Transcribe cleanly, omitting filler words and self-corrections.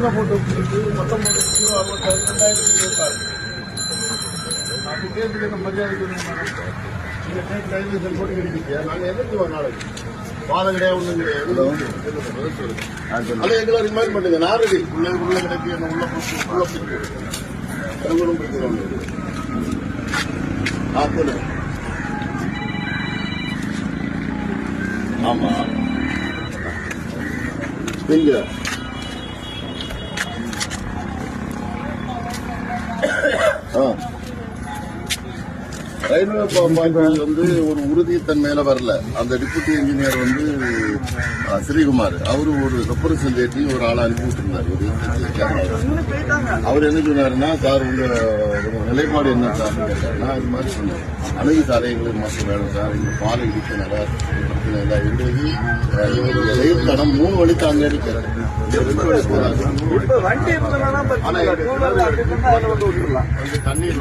ஒழுங்கா போட்டு 19/06/2026 அப்படி கேட்டு மரியாதை போட்டு கிடைக்கிங்க. நாங்கள் என்ன நாளைக்கு வாதம் கிடையாது, ஒன்றும் கிடையாது. அதை எங்களை ரிமைண்ட் பண்ணுங்க. நான் ரெடி உள்ள கிடைக்கு என்ன உள்ள பிரச்சனை ஆமா எங்க ரயில்வே வந்து ஒரு உறுதித்தன்மையில வரல. அந்த டிப்யூட்டி இன்ஜினியர் வந்து ஸ்ரீகுமார், அவரு ஒரு ரெப்ரசன்டேட்டிவ் ஒரு ஆளை அனுப்பி விட்டுருந்தாரு. அவர் என்ன சொன்னாருன்னா, சார் உங்க நிலைப்பாடு என்ன சார் கேட்டாருன்னா, இது மாதிரி சொன்னார், அணுகு சாலை எங்களுக்கு மாற்ற வேணும் சார், எங்க பாலை இடிக்க நிறைய பிரச்சனை இல்லை. எங்களுக்கு ரயில் தடம் 3 வழி தாங்க அடிக்கிறார். தண்ணீர்